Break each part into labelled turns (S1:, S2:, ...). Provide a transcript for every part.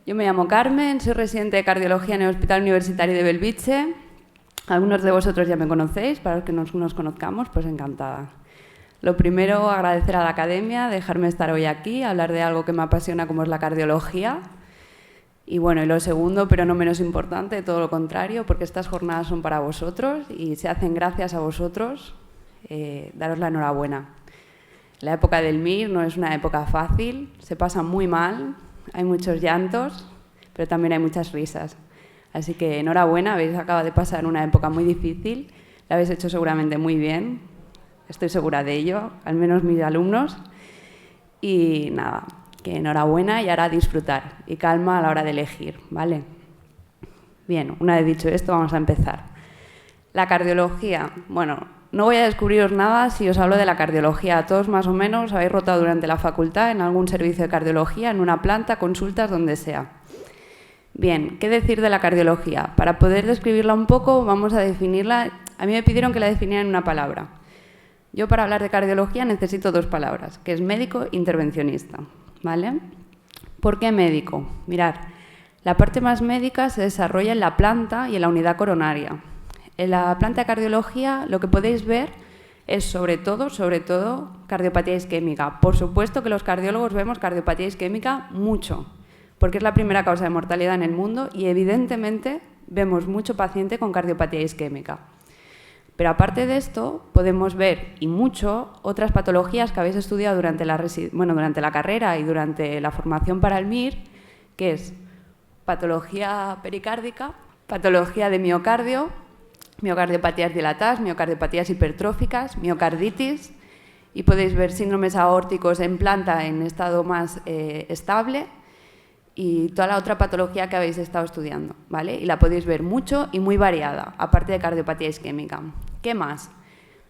S1: Yo me llamo Carmen, soy residente de cardiología en el Hospital Universitario de Belvitge. Algunos de vosotros ya me conocéis, para los que no nos conozcamos, pues encantada. Lo primero, agradecer a la Academia, dejarme estar hoy aquí, hablar de algo que me apasiona como es la cardiología. Y bueno, y lo segundo, pero no menos importante, todo lo contrario, porque estas jornadas son para vosotros y se hacen gracias a vosotros. Daros la enhorabuena. La época del MIR no es una época fácil, se pasa muy mal, hay muchos llantos, pero también hay muchas risas. Así que enhorabuena, habéis acabado de pasar una época muy difícil, la habéis hecho seguramente muy bien, estoy segura de ello, al menos mis alumnos. Y nada, que enhorabuena y ahora disfrutar y calma a la hora de elegir, ¿vale? Bien, una vez dicho esto, vamos a empezar. La cardiología, bueno, no voy a descubriros nada si os hablo de la cardiología. Todos más o menos habéis rotado durante la facultad en algún servicio de cardiología, en una planta, consultas, donde sea. Bien, ¿qué decir de la cardiología? Para poder describirla un poco, vamos a definirla. A mí me pidieron que la definiera en una palabra. Yo para hablar de cardiología necesito dos palabras, que es médico intervencionista, ¿vale? ¿Por qué médico? Mirad, la parte más médica se desarrolla en la planta y en la unidad coronaria. En la planta de cardiología lo que podéis ver es sobre todo cardiopatía isquémica. Por supuesto que los cardiólogos vemos cardiopatía isquémica mucho, porque es la primera causa de mortalidad en el mundo y evidentemente vemos mucho paciente con cardiopatía isquémica. Pero aparte de esto podemos ver y mucho otras patologías que habéis estudiado durante la carrera y durante la formación para el MIR, que es patología pericárdica, patología de miocardio, miocardiopatías dilatadas, miocardiopatías hipertróficas, miocarditis, y podéis ver síndromes aórticos en planta en estado más estable y toda la otra patología que habéis estado estudiando, ¿vale? Y la podéis ver mucho y muy variada, aparte de cardiopatía isquémica. ¿Qué más?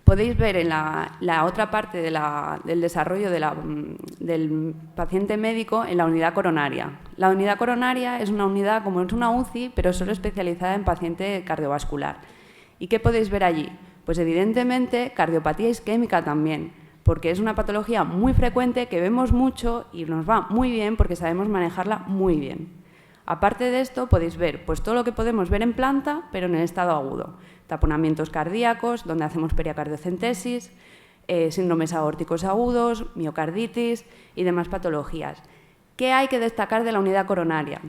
S1: Podéis ver en la otra parte del desarrollo del paciente médico en la unidad coronaria. La unidad coronaria es una unidad como es una UCI, pero solo especializada en paciente cardiovascular. ¿Y qué podéis ver allí? Pues evidentemente cardiopatía isquémica también, porque es una patología muy frecuente que vemos mucho y nos va muy bien porque sabemos manejarla muy bien. Aparte de esto podéis ver pues todo lo que podemos ver en planta, pero en el estado agudo. Taponamientos cardíacos, donde hacemos pericardiocentesis, síndromes aórticos agudos, miocarditis y demás patologías. ¿Qué hay que destacar de la unidad coronaria?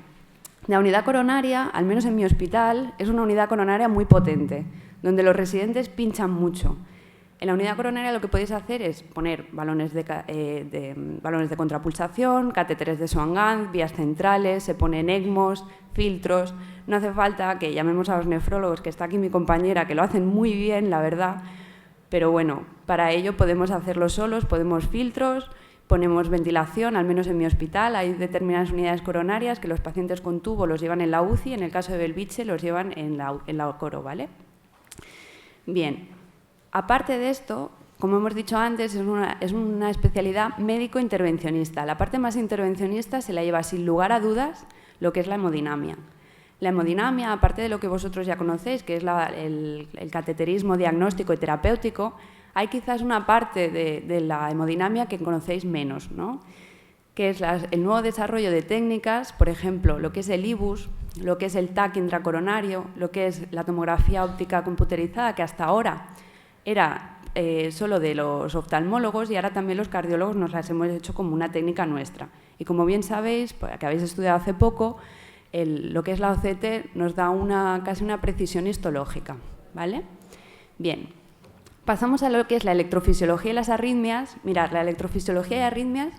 S1: La unidad coronaria, al menos en mi hospital, es una unidad coronaria muy potente, donde los residentes pinchan mucho. En la unidad coronaria lo que podéis hacer es poner balones de contrapulsación, catéteres de Swan-Ganz, vías centrales, se ponen ECMOs, filtros. No hace falta que llamemos a los nefrólogos, que está aquí mi compañera, que lo hacen muy bien, la verdad, pero bueno, para ello podemos hacerlo solos, ponemos filtros, ponemos ventilación, al menos en mi hospital hay determinadas unidades coronarias que los pacientes con tubo los llevan en la UCI, en el caso de Belvitge los llevan en la coro, ¿vale? Bien, aparte de esto, como hemos dicho antes, es una especialidad médico-intervencionista. La parte más intervencionista se la lleva sin lugar a dudas lo que es la hemodinamia. La hemodinamia, aparte de lo que vosotros ya conocéis, que es el cateterismo diagnóstico y terapéutico, hay quizás una parte de la hemodinamia que conocéis menos, ¿no? Que es el nuevo desarrollo de técnicas, por ejemplo, lo que es el IBUS, lo que es el TAC intracoronario, lo que es la tomografía óptica computerizada, que hasta ahora era solo de los oftalmólogos y ahora también los cardiólogos nos las hemos hecho como una técnica nuestra. Y como bien sabéis, que habéis estudiado hace poco, lo que es la OCT nos da casi una precisión histológica, ¿vale? Bien. Pasamos a lo que es la electrofisiología y las arritmias. Mirad, la electrofisiología y arritmias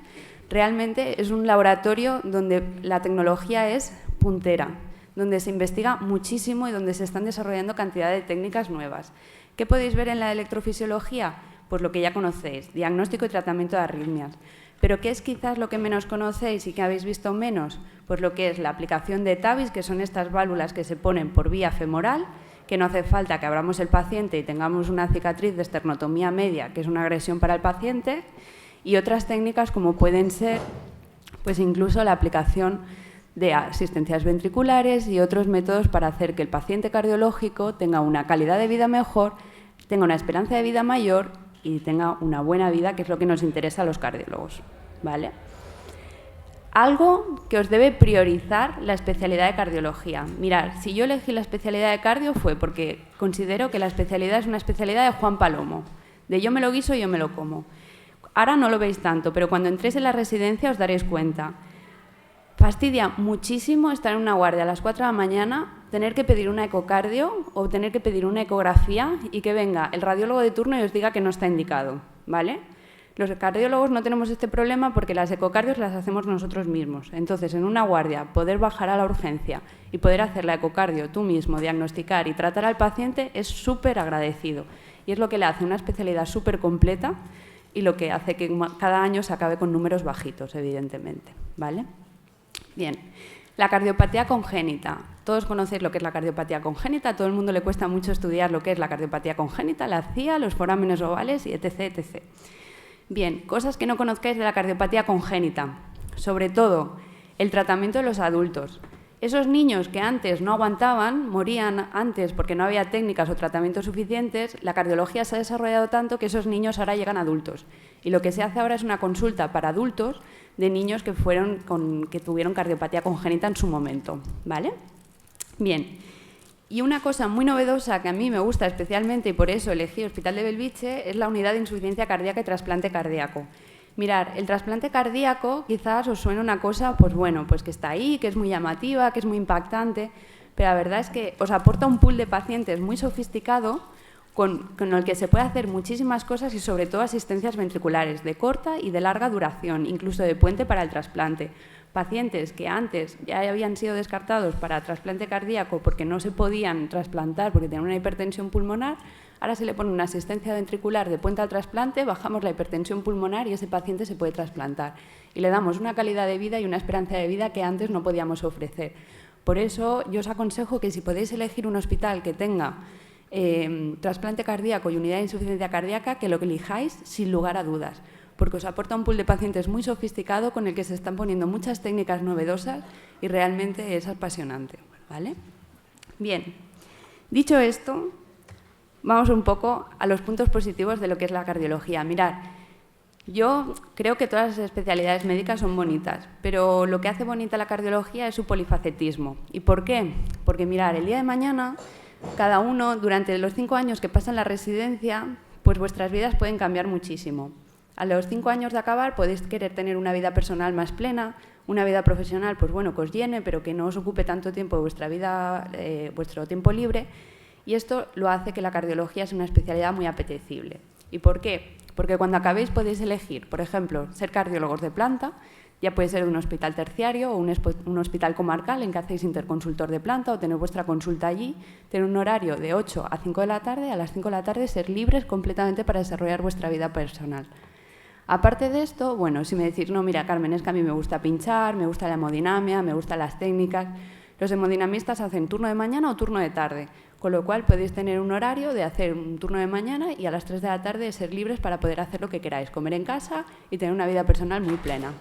S1: realmente es un laboratorio donde la tecnología es puntera, donde se investiga muchísimo y donde se están desarrollando cantidad de técnicas nuevas. ¿Qué podéis ver en la electrofisiología? Pues lo que ya conocéis, diagnóstico y tratamiento de arritmias. ¿Pero qué es quizás lo que menos conocéis y que habéis visto menos? Pues lo que es la aplicación de TAVIs, que son estas válvulas que se ponen por vía femoral, que no hace falta que abramos el paciente y tengamos una cicatriz de esternotomía media, que es una agresión para el paciente, y otras técnicas como pueden ser pues incluso la aplicación de asistencias ventriculares y otros métodos para hacer que el paciente cardiológico tenga una calidad de vida mejor, tenga una esperanza de vida mayor y tenga una buena vida, que es lo que nos interesa a los cardiólogos, ¿vale? algo que os debe priorizar la especialidad de cardiología. Mirad, si yo elegí la especialidad de cardio fue porque considero que la especialidad es una especialidad de Juan Palomo, de yo me lo guiso y yo me lo como. Ahora no lo veis tanto, pero cuando entréis en la residencia os daréis cuenta. Fastidia muchísimo estar en una guardia a las 4 de la mañana, tener que pedir una ecocardio o tener que pedir una ecografía y que venga el radiólogo de turno y os diga que no está indicado, ¿vale? Los cardiólogos no tenemos este problema porque las ecocardios las hacemos nosotros mismos. Entonces, en una guardia, poder bajar a la urgencia y poder hacer la ecocardio tú mismo, diagnosticar y tratar al paciente es súper agradecido. Y es lo que le hace una especialidad súper completa y lo que hace que cada año se acabe con números bajitos, evidentemente, ¿vale? Bien, la cardiopatía congénita. Todos conocéis lo que es la cardiopatía congénita, a todo el mundo le cuesta mucho estudiar lo que es la cardiopatía congénita, la CIA, los forámenes ovales y etc, etc. Bien, cosas que no conozcáis de la cardiopatía congénita. Sobre todo, el tratamiento de los adultos. Esos niños que antes no aguantaban, morían antes porque no había técnicas o tratamientos suficientes, la cardiología se ha desarrollado tanto que esos niños ahora llegan adultos. Y lo que se hace ahora es una consulta para adultos de niños que tuvieron cardiopatía congénita en su momento, ¿vale? Bien, y una cosa muy novedosa que a mí me gusta especialmente y por eso elegí Hospital de Belvitge es la unidad de insuficiencia cardíaca y trasplante cardíaco. Mirad, el trasplante cardíaco quizás os suene una cosa, pues bueno, pues que está ahí, que es muy llamativa, que es muy impactante, pero la verdad es que os aporta un pool de pacientes muy sofisticado con el que se puede hacer muchísimas cosas y sobre todo asistencias ventriculares de corta y de larga duración, incluso de puente para el trasplante. Pacientes que antes ya habían sido descartados para trasplante cardíaco porque no se podían trasplantar porque tenían una hipertensión pulmonar, ahora se le pone una asistencia ventricular de puente al trasplante, bajamos la hipertensión pulmonar y ese paciente se puede trasplantar. Y le damos una calidad de vida y una esperanza de vida que antes no podíamos ofrecer. Por eso yo os aconsejo que si podéis elegir un hospital que tenga trasplante cardíaco y unidad de insuficiencia cardíaca, que lo elijáis sin lugar a dudas, porque os aporta un pool de pacientes muy sofisticado con el que se están poniendo muchas técnicas novedosas y realmente es apasionante, ¿vale? Bien, dicho esto, vamos un poco a los puntos positivos de lo que es la cardiología. Mirad, yo creo que todas las especialidades médicas son bonitas, pero lo que hace bonita la cardiología es su polifacetismo. ¿Y por qué? Porque mirad, el día de mañana, cada uno, durante los 5 años que pasa en la residencia, pues vuestras vidas pueden cambiar muchísimo. A los 5 años de acabar podéis querer tener una vida personal más plena, una vida profesional, pues bueno, que os llene, pero que no os ocupe tanto tiempo de vuestra vida, vuestro tiempo libre, y esto lo hace que la cardiología sea una especialidad muy apetecible. ¿Y por qué? Porque cuando acabéis podéis elegir, por ejemplo, ser cardiólogos de planta, ya puede ser de un hospital terciario o un hospital comarcal en que hacéis interconsultor de planta o tener vuestra consulta allí, tener un horario de 8 a 5 de la tarde, a las 5 de la tarde ser libres completamente para desarrollar vuestra vida personal. Aparte de esto, bueno, si me decís, no, mira, Carmen, es que a mí me gusta pinchar, me gusta la hemodinamia, me gustan las técnicas, los hemodinamistas hacen turno de mañana o turno de tarde, con lo cual podéis tener un horario de hacer un turno de mañana y a las 3 de la tarde ser libres para poder hacer lo que queráis, comer en casa y tener una vida personal muy plena.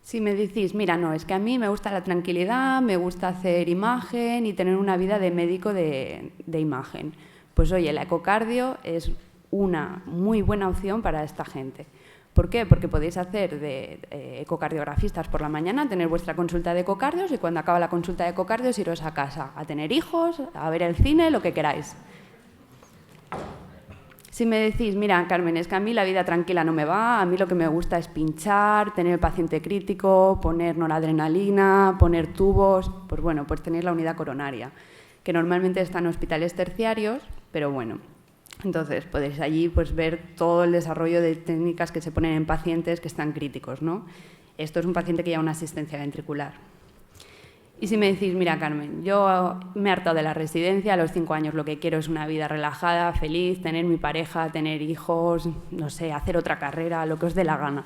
S1: Si me decís, mira, no, es que a mí me gusta la tranquilidad, me gusta hacer imagen y tener una vida de médico de imagen, pues oye, la ecocardio es una muy buena opción para esta gente. ¿Por qué? Porque podéis hacer de ecocardiografistas por la mañana, tener vuestra consulta de ecocardios y cuando acaba la consulta de ecocardios iros a casa, a tener hijos, a ver el cine, lo que queráis. Si me decís, mira, Carmen, es que a mí la vida tranquila no me va, a mí lo que me gusta es pinchar, tener el paciente crítico, poner noradrenalina, poner tubos, pues bueno, pues tenéis la unidad coronaria, que normalmente está en hospitales terciarios, pero bueno. Entonces, podéis allí pues, ver todo el desarrollo de técnicas que se ponen en pacientes que están críticos, ¿no? Esto es un paciente que lleva una asistencia ventricular. Y si me decís, mira, Carmen, yo me he hartado de la residencia, a los 5 años lo que quiero es una vida relajada, feliz, tener mi pareja, tener hijos, no sé, hacer otra carrera, lo que os dé la gana,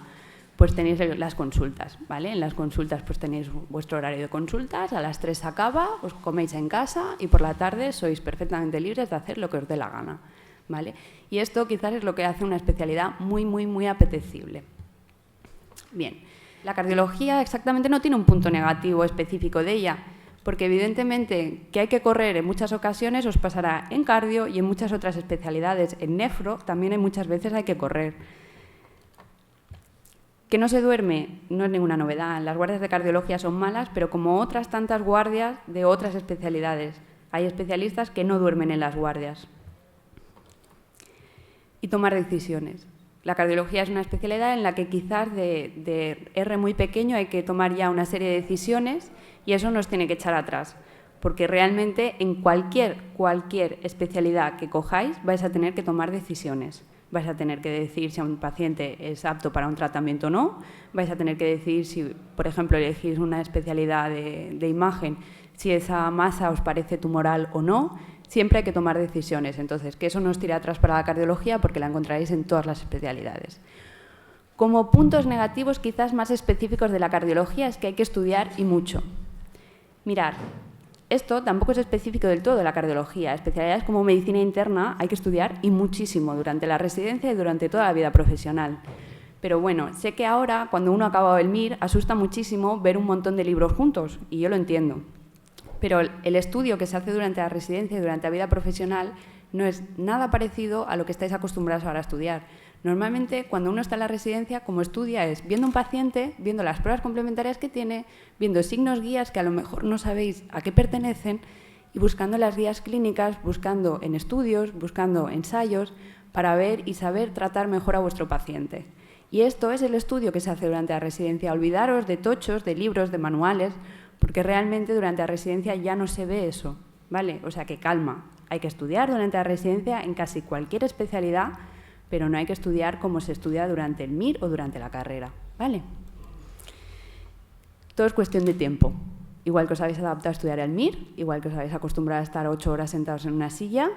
S1: pues tenéis las consultas, ¿vale? En las consultas pues tenéis vuestro horario de consultas, a las 3 acaba, os coméis en casa y por la tarde sois perfectamente libres de hacer lo que os dé la gana. ¿Vale? Y esto quizás es lo que hace una especialidad muy, muy, muy apetecible. Bien, la cardiología exactamente no tiene un punto negativo específico de ella, porque evidentemente que hay que correr en muchas ocasiones os pasará en cardio y en muchas otras especialidades. En nefro también muchas veces hay que correr. Que no se duerme no es ninguna novedad. Las guardias de cardiología son malas, pero como otras tantas guardias de otras especialidades. Hay especialistas que no duermen en las guardias. Y tomar decisiones. La cardiología es una especialidad en la que quizás de R muy pequeño hay que tomar ya una serie de decisiones y eso nos tiene que echar atrás. Porque realmente en cualquier especialidad que cojáis vais a tener que tomar decisiones. Vais a tener que decidir si un paciente es apto para un tratamiento o no. Vais a tener que decidir si, por ejemplo, elegís una especialidad de imagen, si esa masa os parece tumoral o no. Siempre hay que tomar decisiones. Entonces, que eso no os tire atrás para la cardiología porque la encontraréis en todas las especialidades. Como puntos negativos quizás más específicos de la cardiología es que hay que estudiar y mucho. Mirad, esto tampoco es específico del todo de la cardiología. Especialidades como medicina interna hay que estudiar y muchísimo durante la residencia y durante toda la vida profesional. Pero bueno, sé que ahora, cuando uno ha acabado el MIR, asusta muchísimo ver un montón de libros juntos, y yo lo entiendo. Pero el estudio que se hace durante la residencia y durante la vida profesional no es nada parecido a lo que estáis acostumbrados ahora a estudiar. Normalmente, cuando uno está en la residencia, como estudia es viendo un paciente, viendo las pruebas complementarias que tiene, viendo signos guías que a lo mejor no sabéis a qué pertenecen y buscando las guías clínicas, buscando en estudios, buscando ensayos para ver y saber tratar mejor a vuestro paciente. Y esto es el estudio que se hace durante la residencia. Olvidaros de tochos, de libros, de manuales, porque realmente durante la residencia ya no se ve eso, ¿vale? O sea que calma, hay que estudiar durante la residencia en casi cualquier especialidad, pero no hay que estudiar como se estudia durante el MIR o durante la carrera, ¿vale? Todo es cuestión de tiempo. Igual que os habéis adaptado a estudiar el MIR, igual que os habéis acostumbrado a estar 8 horas sentados en una silla,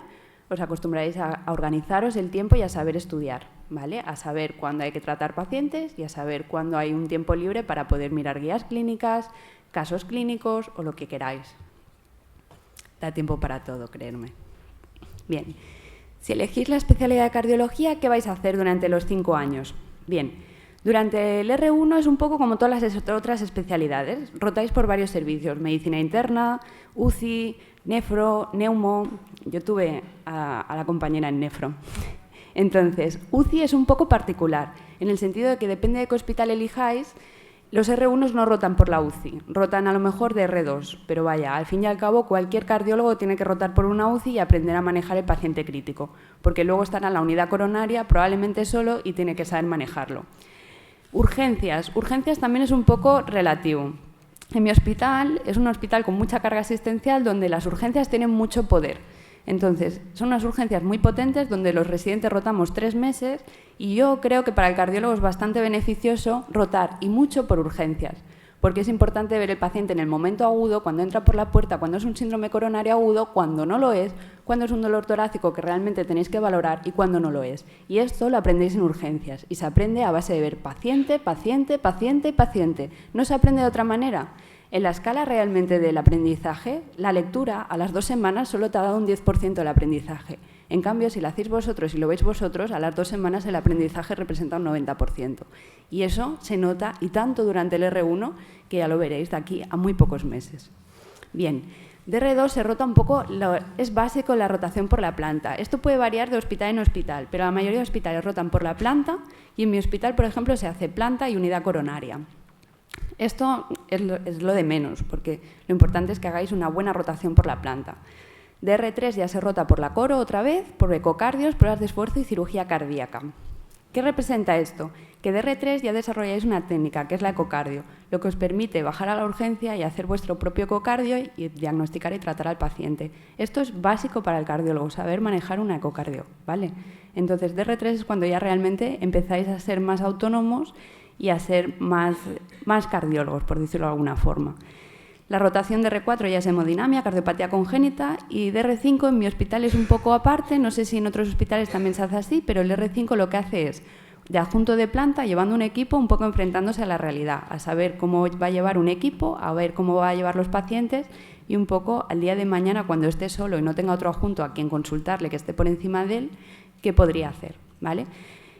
S1: os acostumbraréis a organizaros el tiempo y a saber estudiar, ¿vale? A saber cuándo hay que tratar pacientes y a saber cuándo hay un tiempo libre para poder mirar guías clínicas, casos clínicos o lo que queráis. Da tiempo para todo, creedme. Bien, si elegís la especialidad de cardiología, ¿qué vais a hacer durante los 5 años? Bien, durante el R1 es un poco como todas las otras especialidades. Rotáis por varios servicios, medicina interna, UCI, nefro, neumo. Yo tuve a la compañera en nefro. Entonces, UCI es un poco particular, en el sentido de que depende de qué hospital elijáis. Los R1 no rotan por la UCI, rotan a lo mejor de R2, pero vaya, al fin y al cabo cualquier cardiólogo tiene que rotar por una UCI y aprender a manejar el paciente crítico, porque luego estará en la unidad coronaria probablemente solo y tiene que saber manejarlo. Urgencias también es un poco relativo. En mi hospital es un hospital con mucha carga asistencial donde las urgencias tienen mucho poder. Entonces, son unas urgencias muy potentes donde los residentes rotamos 3 meses y yo creo que para el cardiólogo es bastante beneficioso rotar y mucho por urgencias, porque es importante ver el paciente en el momento agudo, cuando entra por la puerta, cuando es un síndrome coronario agudo, cuando no lo es, cuando es un dolor torácico que realmente tenéis que valorar y cuando no lo es. Y esto lo aprendéis en urgencias y se aprende a base de ver paciente, paciente, paciente y paciente. No se aprende de otra manera. En la escala realmente del aprendizaje, la lectura a las 2 semanas solo te ha dado un 10% del aprendizaje. En cambio, si lo hacéis vosotros y lo veis vosotros, a las 2 semanas el aprendizaje representa un 90%. Y eso se nota y tanto durante el R1 que ya lo veréis de aquí a muy pocos meses. Bien, de R2 se rota un poco, es básico la rotación por la planta. Esto puede variar de hospital en hospital, pero la mayoría de hospitales rotan por la planta y en mi hospital, por ejemplo, se hace planta y unidad coronaria. Esto es lo de menos, porque lo importante es que hagáis una buena rotación por la planta. De R3 ya se rota por la coro otra vez, por ecocardios, pruebas de esfuerzo y cirugía cardíaca. ¿Qué representa esto? Que de R3 ya desarrolláis una técnica, que es la ecocardio, lo que os permite bajar a la urgencia y hacer vuestro propio ecocardio y diagnosticar y tratar al paciente. Esto es básico para el cardiólogo, saber manejar una ecocardio, ¿vale? Entonces, de R3 es cuando ya realmente empezáis a ser más autónomos y a ser más cardiólogos, por decirlo de alguna forma. La rotación de R4 ya es hemodinamia, cardiopatía congénita, y de R5 en mi hospital es un poco aparte, no sé si en otros hospitales también se hace así, pero el R5 lo que hace es de adjunto de planta, llevando un equipo, un poco enfrentándose a la realidad, a saber cómo va a llevar un equipo, a ver cómo va a llevar los pacientes y un poco al día de mañana, cuando esté solo y no tenga otro adjunto a quien consultarle que esté por encima de él, qué podría hacer, ¿vale?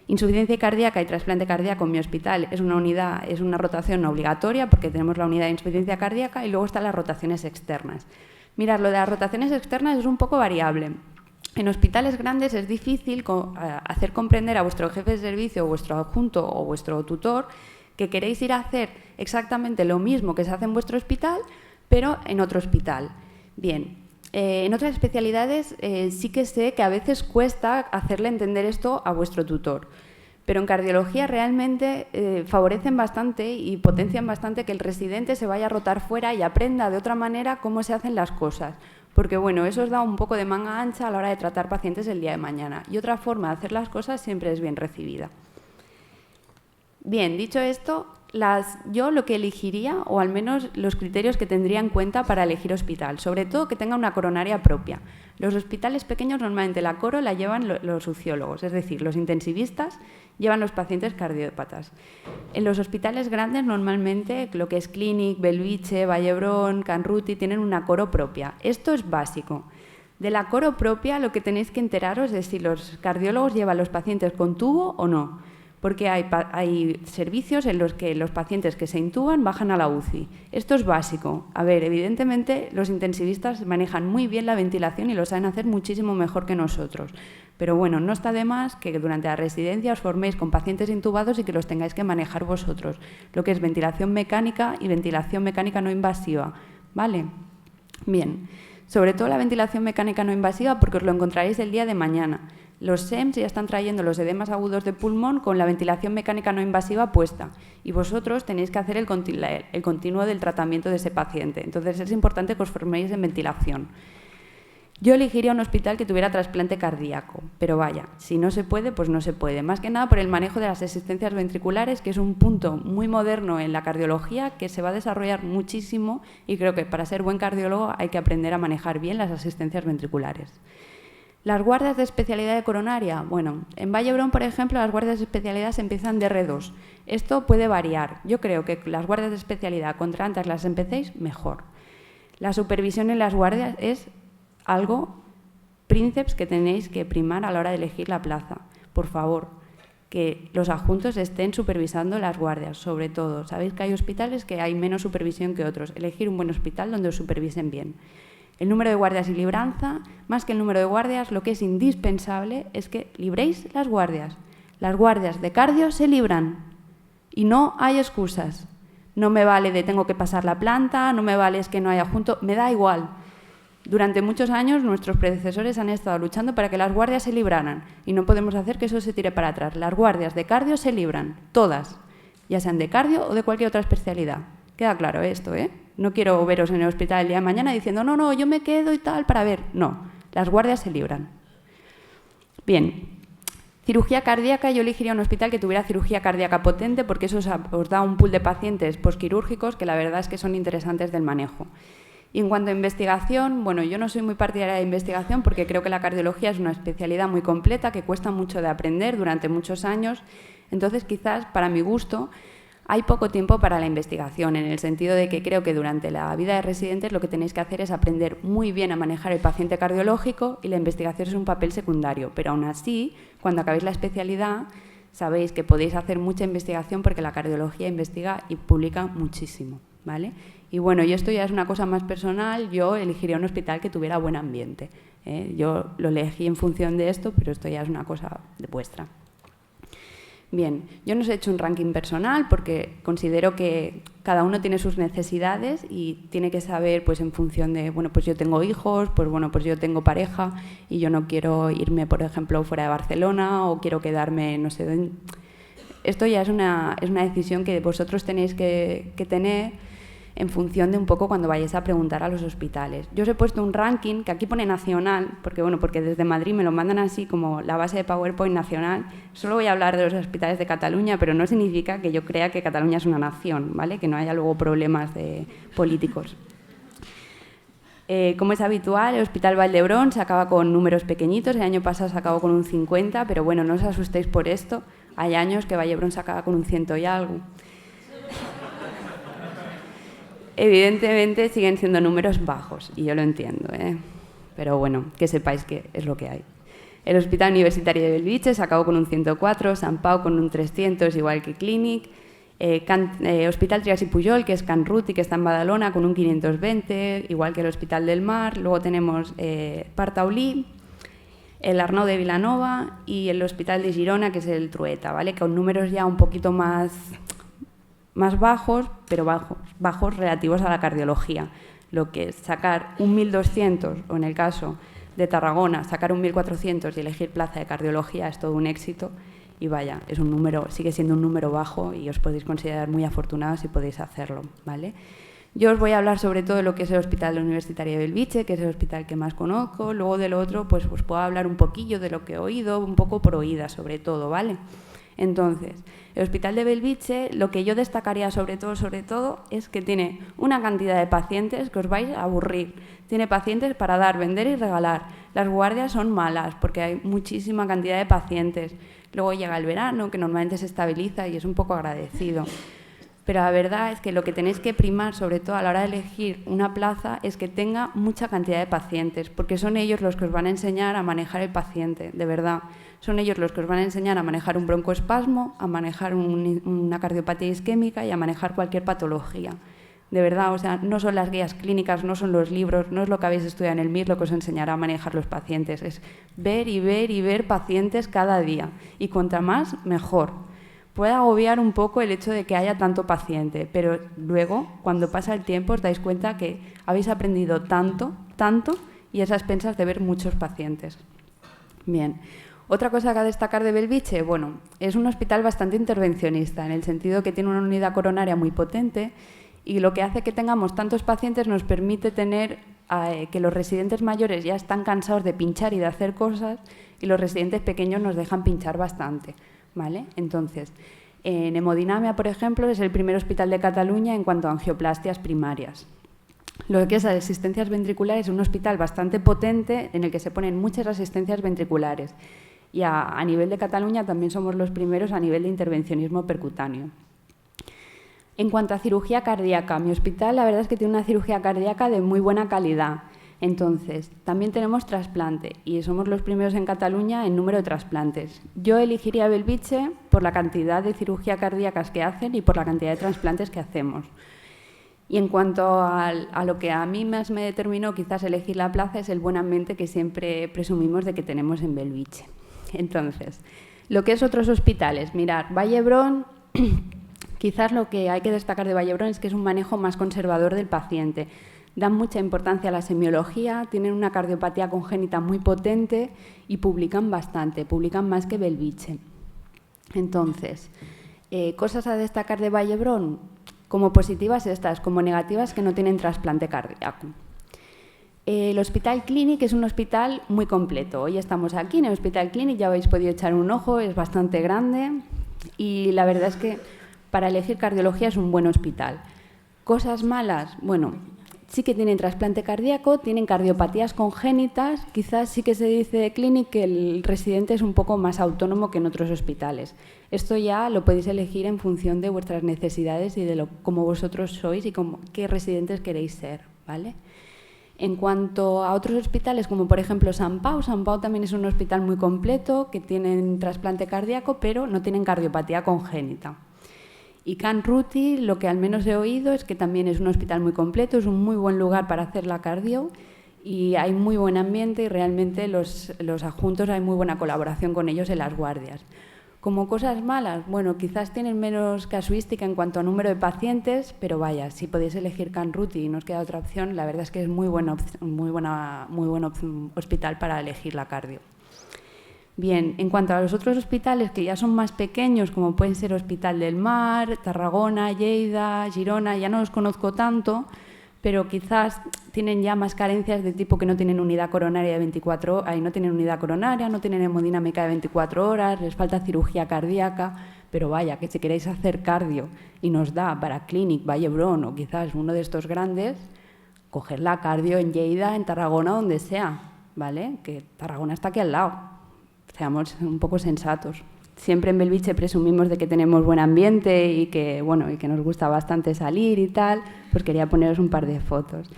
S1: Insuficiencia cardíaca y trasplante cardíaco en mi hospital es una rotación obligatoria porque tenemos la unidad de insuficiencia cardíaca y luego están las rotaciones externas. Mirad, lo de las rotaciones externas es un poco variable. En hospitales grandes es difícil hacer comprender a vuestro jefe de servicio, o vuestro adjunto o vuestro tutor que queréis ir a hacer exactamente lo mismo que se hace en vuestro hospital, pero en otro hospital. Bien, en otras especialidades sí que sé que a veces cuesta hacerle entender esto a vuestro tutor, pero en cardiología realmente favorecen bastante y potencian bastante que el residente se vaya a rotar fuera y aprenda de otra manera cómo se hacen las cosas. Porque bueno, eso os da un poco de manga ancha a la hora de tratar pacientes el día de mañana. Y otra forma de hacer las cosas siempre es bien recibida. Bien, dicho esto, yo lo que elegiría, o al menos los criterios que tendría en cuenta para elegir hospital, sobre todo que tenga una coronaria propia. Los hospitales pequeños normalmente la coro la llevan los uciólogos, es decir, los intensivistas llevan los pacientes cardiópatas. En los hospitales grandes normalmente lo que es Clínic, Belviche, Vall-d'Hebron, Can Ruti tienen una coro propia. Esto es básico. De la coro propia lo que tenéis que enteraros es si los cardiólogos llevan los pacientes con tubo o no. Porque hay servicios en los que los pacientes que se intuban bajan a la UCI. Esto es básico. A ver, evidentemente los intensivistas manejan muy bien la ventilación y lo saben hacer muchísimo mejor que nosotros. Pero bueno, no está de más que durante la residencia os forméis con pacientes intubados y que los tengáis que manejar vosotros. Lo que es ventilación mecánica y ventilación mecánica no invasiva. ¿Vale? Bien. Sobre todo la ventilación mecánica no invasiva porque os lo encontraréis el día de mañana. Los SEMS ya están trayendo los edemas agudos de pulmón con la ventilación mecánica no invasiva puesta y vosotros tenéis que hacer el continuo del tratamiento de ese paciente. Entonces es importante que os forméis en ventilación. Yo elegiría un hospital que tuviera trasplante cardíaco, pero vaya, si no se puede, pues no se puede. Más que nada por el manejo de las asistencias ventriculares, que es un punto muy moderno en la cardiología que se va a desarrollar muchísimo y creo que para ser buen cardiólogo hay que aprender a manejar bien las asistencias ventriculares. Las guardias de especialidad de coronaria, bueno, en Vall-d'Hebron, por ejemplo, las guardias de especialidad se empiezan de R2. Esto puede variar. Yo creo que las guardias de especialidad, contra antes las empecéis, mejor. La supervisión en las guardias es algo, prínceps, que tenéis que primar a la hora de elegir la plaza. Por favor, que los adjuntos estén supervisando las guardias, sobre todo. Sabéis que hay hospitales que hay menos supervisión que otros. Elegir un buen hospital donde os supervisen bien. El número de guardias y libranza, más que el número de guardias, lo que es indispensable es que libréis las guardias. Las guardias de cardio se libran y no hay excusas. No me vale de tengo que pasar la planta, no me vale es que no haya adjunto, me da igual. Durante muchos años nuestros predecesores han estado luchando para que las guardias se libraran y no podemos hacer que eso se tire para atrás. Las guardias de cardio se libran, todas, ya sean de cardio o de cualquier otra especialidad. Queda claro esto, ¿eh? No quiero veros en el hospital el día de mañana diciendo no, yo me quedo y tal para ver. No, las guardias se libran. Bien, cirugía cardíaca, yo elegiría un hospital que tuviera cirugía cardíaca potente porque eso os da un pool de pacientes posquirúrgicos que la verdad es que son interesantes del manejo. Y en cuanto a investigación, bueno, yo no soy muy partidaria de investigación porque creo que la cardiología es una especialidad muy completa que cuesta mucho de aprender durante muchos años. Entonces, quizás, para mi gusto, hay poco tiempo para la investigación, en el sentido de que creo que durante la vida de residentes lo que tenéis que hacer es aprender muy bien a manejar el paciente cardiológico y la investigación es un papel secundario. Pero aún así, cuando acabéis la especialidad, sabéis que podéis hacer mucha investigación porque la cardiología investiga y publica muchísimo, ¿vale? Y bueno, y esto ya es una cosa más personal, yo elegiría un hospital que tuviera buen ambiente. Yo lo elegí en función de esto, pero esto ya es una cosa vuestra. Bien, yo no os he hecho un ranking personal porque considero que cada uno tiene sus necesidades y tiene que saber, pues en función de, bueno, pues yo tengo hijos, pues bueno, pues yo tengo pareja y yo no quiero irme, por ejemplo, fuera de Barcelona o quiero quedarme, no sé, esto ya es una decisión que vosotros tenéis que tener en función de un poco cuando vayáis a preguntar a los hospitales. Yo os he puesto un ranking que aquí pone nacional, porque bueno, porque desde Madrid me lo mandan así como la base de PowerPoint nacional. Solo voy a hablar de los hospitales de Cataluña, pero no significa que yo crea que Cataluña es una nación, ¿vale? Que no haya luego problemas políticos. Como es habitual, el Hospital Vall-d'Hebron se acaba con números pequeñitos. El año pasado se acabó con un 50, pero bueno, no os asustéis por esto. Hay años que Vall-d'Hebron se acaba con un 100 y algo. Evidentemente siguen siendo números bajos, y yo lo entiendo, pero bueno, que sepáis que es lo que hay. El Hospital Universitario de Belviche se acabó con un 104, Sant Pau con un 300, igual que Clínic, Hospital Trias y Pujol, que es Can Ruti, que está en Badalona, con un 520, igual que el Hospital del Mar. Luego tenemos Partaulí, el Arnau de Vilanova y el Hospital de Girona, que es el Trueta, ¿vale? Con números ya un poquito más más bajos, pero bajos relativos a la cardiología. Lo que es sacar un 1.200, o en el caso de Tarragona, sacar un 1.400 y elegir plaza de cardiología es todo un éxito. Y vaya, es un número, sigue siendo un número bajo y os podéis considerar muy afortunados si podéis hacerlo, ¿vale? Yo os voy a hablar sobre todo de lo que es el Hospital Universitario de Belviche, que es el hospital que más conozco. Luego de lo otro, pues os puedo hablar un poquillo de lo que he oído, un poco por oídas sobre todo, ¿vale? Entonces, el Hospital de Belviche, lo que yo destacaría sobre todo, es que tiene una cantidad de pacientes que os vais a aburrir. Tiene pacientes para dar, vender y regalar. Las guardias son malas porque hay muchísima cantidad de pacientes. Luego llega el verano, que normalmente se estabiliza y es un poco agradecido. Pero la verdad es que lo que tenéis que primar, sobre todo a la hora de elegir una plaza, es que tenga mucha cantidad de pacientes, porque son ellos los que os van a enseñar a manejar el paciente, de verdad. Son ellos los que os van a enseñar a manejar un broncoespasmo, a manejar una cardiopatía isquémica y a manejar cualquier patología. De verdad, o sea, no son las guías clínicas, no son los libros, no es lo que habéis estudiado en el MIR lo que os enseñará a manejar los pacientes. Es ver y ver y ver pacientes cada día. Y cuanta más, mejor. Puede agobiar un poco el hecho de que haya tanto paciente, pero luego, cuando pasa el tiempo, os dais cuenta que habéis aprendido tanto, y es a expensas de ver muchos pacientes. Bien. Otra cosa que a destacar de Belviche, bueno, es un hospital bastante intervencionista, en el sentido que tiene una unidad coronaria muy potente y lo que hace que tengamos tantos pacientes nos permite tener que los residentes mayores ya están cansados de pinchar y de hacer cosas y los residentes pequeños nos dejan pinchar bastante, ¿vale? Entonces, en hemodinamia, por ejemplo, es el primer hospital de Cataluña en cuanto a angioplastias primarias. Lo que es asistencias ventriculares es un hospital bastante potente en el que se ponen muchas asistencias ventriculares. Y a nivel de Cataluña también somos los primeros a nivel de intervencionismo percutáneo. En cuanto a cirugía cardíaca, mi hospital la verdad es que tiene una cirugía cardíaca de muy buena calidad. Entonces, también tenemos trasplante y somos los primeros en Cataluña en número de trasplantes. Yo elegiría Belviche por la cantidad de cirugía cardíacas que hacen y por la cantidad de trasplantes que hacemos. Y en cuanto a lo que a mí más me determinó quizás elegir la plaza es el buen ambiente que siempre presumimos de que tenemos en Belviche. Entonces, lo que es otros hospitales, mirad, Vall-d'Hebron, quizás lo que hay que destacar de Vall-d'Hebron es que es un manejo más conservador del paciente. Dan mucha importancia a la semiología, tienen una cardiopatía congénita muy potente y publican bastante, publican más que Belviche. Entonces, cosas a destacar de Vall-d'Hebron, como positivas estas, como negativas que no tienen trasplante cardíaco. El Hospital Clínic es un hospital muy completo. Hoy estamos aquí en el Hospital Clínic, ya habéis podido echar un ojo, es bastante grande y la verdad es que para elegir cardiología es un buen hospital. Cosas malas, bueno, sí que tienen trasplante cardíaco, tienen cardiopatías congénitas, quizás sí que se dice de Clínic que el residente es un poco más autónomo que en otros hospitales. Esto ya lo podéis elegir en función de vuestras necesidades y de cómo vosotros sois y qué residentes queréis ser, ¿vale? En cuanto a otros hospitales, como por ejemplo Sant Pau también es un hospital muy completo, que tienen trasplante cardíaco, pero no tienen cardiopatía congénita. Y Can Ruti, lo que al menos he oído, es que también es un hospital muy completo, es un muy buen lugar para hacer la cardio y hay muy buen ambiente y realmente los adjuntos hay muy buena colaboración con ellos en las guardias. Como cosas malas, bueno, quizás tienen menos casuística en cuanto a número de pacientes, pero vaya, si podéis elegir Can Ruti y no os queda otra opción, la verdad es que es muy buen hospital para elegir la cardio. Bien, en cuanto a los otros hospitales que ya son más pequeños, como pueden ser Hospital del Mar, Tarragona, Lleida, Girona, ya no los conozco tanto, pero quizás tienen ya más carencias de tipo que no tienen unidad coronaria de 24 horas, no tienen unidad coronaria, no tienen hemodinámica de 24 horas, les falta cirugía cardíaca, pero vaya, que si queréis hacer cardio y nos da para Clínic, Vall-d'Hebron o quizás uno de estos grandes, coger la cardio en Lleida, en Tarragona, donde sea, ¿vale? Que Tarragona está aquí al lado, seamos un poco sensatos. Siempre en Belviche presumimos de que tenemos buen ambiente y que, bueno, y que nos gusta bastante salir y tal, pues quería poneros un par de fotos.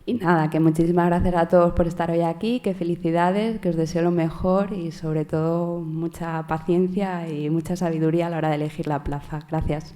S1: Y nada, que muchísimas gracias a todos por estar hoy aquí, que felicidades, que os deseo lo mejor y sobre todo mucha paciencia y mucha sabiduría a la hora de elegir la plaza. Gracias.